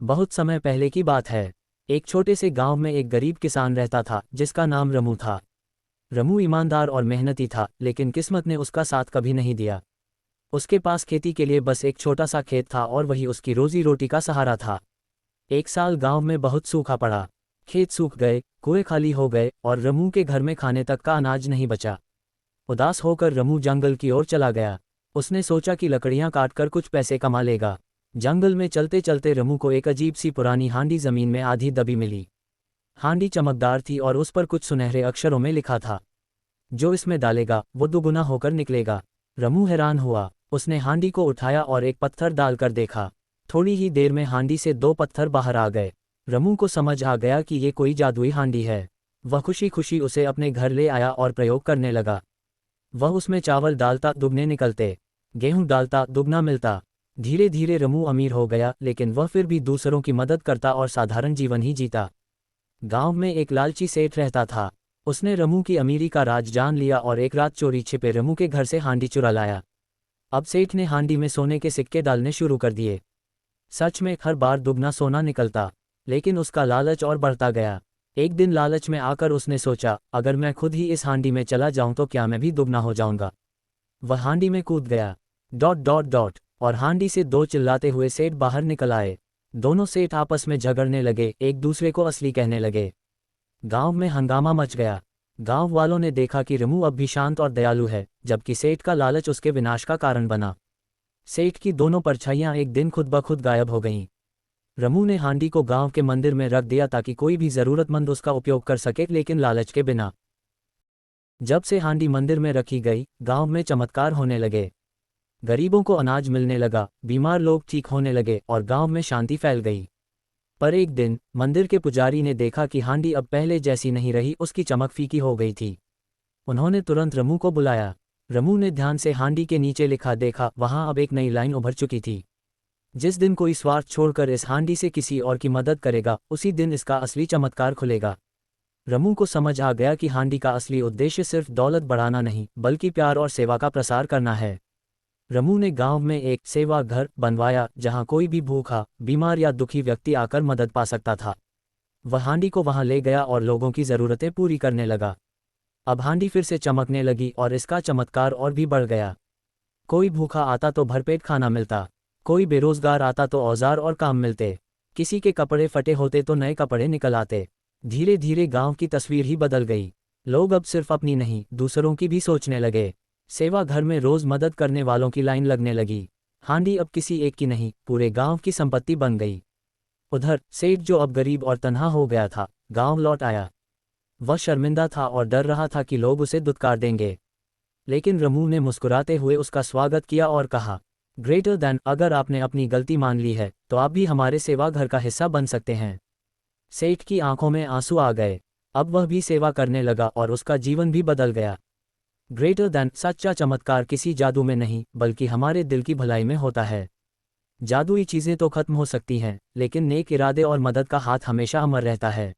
बहुत समय पहले की बात है। एक छोटे से गांव में एक गरीब किसान रहता था जिसका नाम रमू था। रमू ईमानदार और मेहनती था, लेकिन किस्मत ने उसका साथ कभी नहीं दिया। उसके पास खेती के लिए बस एक छोटा सा खेत था और वही उसकी रोजी रोटी का सहारा था। एक साल गांव में बहुत सूखा पड़ा। खेत सूख गए, कुएं खाली हो गए और रमू के घर में खाने तक का अनाज नहीं बचा। उदास होकर रमू जंगल की ओर चला गया। उसने सोचा कि लकड़ियां काटकर कुछ पैसे कमा लेगा। जंगल में चलते चलते रमू को एक अजीब सी पुरानी हांडी जमीन में आधी दबी मिली। हांडी चमकदार थी और उस पर कुछ सुनहरे अक्षरों में लिखा था, जो इसमें डालेगा वो दुगुना होकर निकलेगा। रमू हैरान हुआ। उसने हांडी को उठाया और एक पत्थर डालकर देखा। थोड़ी ही देर में हांडी से दो पत्थर बाहर आ गए। रमू को समझ आ गया कि ये कोई जादुई हांडी है। वह खुशी खुशी उसे अपने घर ले आया और प्रयोग करने लगा। वह उसमें चावल डालता, दुगने निकलते। गेहूं डालता, दुगना मिलता। धीरे धीरे रमू अमीर हो गया, लेकिन वह फिर भी दूसरों की मदद करता और साधारण जीवन ही जीता। गांव में एक लालची सेठ रहता था। उसने रमू की अमीरी का राज जान लिया और एक रात चोरी छिपे रमू के घर से हांडी चुरा लाया। अब सेठ ने हांडी में सोने के सिक्के डालने शुरू कर दिए। सच में हर बार दुगना सोना निकलता, लेकिन उसका लालच और बढ़ता गया। एक दिन लालच में आकर उसने सोचा, अगर मैं खुद ही इस हांडी में चला जाऊं तो क्या मैं भी दुगना हो जाऊंगा। वह हांडी में कूद गया। डॉट डॉट डॉट, और हांडी से दो चिल्लाते हुए सेठ बाहर निकल आए। दोनों सेठ आपस में झगड़ने लगे, एक दूसरे को असली कहने लगे। गांव में हंगामा मच गया। गांव वालों ने देखा कि रमू अब भी शांत और दयालु है, जबकि सेठ का लालच उसके विनाश का कारण बना। सेठ की दोनों परछाइयां एक दिन खुद ब खुद गायब हो गईं। रमू ने हांडी को गांव के मंदिर में रख दिया ताकि कोई भी जरूरतमंद उसका उपयोग कर सके, लेकिन लालच के बिना। जब से हांडी मंदिर में रखी गई, गांव में चमत्कार होने लगे। गरीबों को अनाज मिलने लगा, बीमार लोग ठीक होने लगे और गांव में शांति फैल गई। पर एक दिन मंदिर के पुजारी ने देखा कि हांडी अब पहले जैसी नहीं रही, उसकी चमक फीकी हो गई थी। उन्होंने तुरंत रमू को बुलाया। रमू ने ध्यान से हांडी के नीचे लिखा देखा, वहां अब एक नई लाइन उभर चुकी थी, जिस दिन कोई स्वार्थ छोड़कर इस हांडी से किसी और की मदद करेगा, उसी दिन इसका असली चमत्कार खुलेगा। रमू को समझ आ गया कि हांडी का असली उद्देश्य सिर्फ दौलत बढ़ाना नहीं, बल्कि प्यार और सेवा का प्रसार करना है। रमू ने गांव में एक सेवा घर बनवाया, जहां कोई भी भूखा, बीमार या दुखी व्यक्ति आकर मदद पा सकता था। वह हांडी को वहां ले गया और लोगों की ज़रूरतें पूरी करने लगा। अब हांडी फिर से चमकने लगी और इसका चमत्कार और भी बढ़ गया। कोई भूखा आता तो भरपेट खाना मिलता, कोई बेरोजगार आता तो औजार और काम मिलते, किसी के कपड़े फटे होते तो नए कपड़े निकल आते। धीरे धीरे गांव की तस्वीर ही बदल गई। लोग अब सिर्फ अपनी नहीं, दूसरों की भी सोचने लगे। सेवा घर में रोज मदद करने वालों की लाइन लगने लगी। हांडी अब किसी एक की नहीं, पूरे गांव की संपत्ति बन गई। उधर सेठ, जो अब गरीब और तन्हा हो गया था, गांव लौट आया। वह शर्मिंदा था और डर रहा था कि लोग उसे दुत्कार देंगे। लेकिन रमू ने मुस्कुराते हुए उसका स्वागत किया और कहा, ग्रेटर देन, अगर आपने अपनी गलती मान ली है तो आप भी हमारे सेवा घर का हिस्सा बन सकते हैं। सेठ की आंखों में आंसू आ गए। अब वह भी सेवा करने लगा और उसका जीवन भी बदल गया। ग्रेटर देन, सच्चा चमत्कार किसी जादू में नहीं, बल्कि हमारे दिल की भलाई में होता है। जादुई चीज़ें तो खत्म हो सकती हैं, लेकिन नेक इरादे और मदद का हाथ हमेशा अमर रहता है।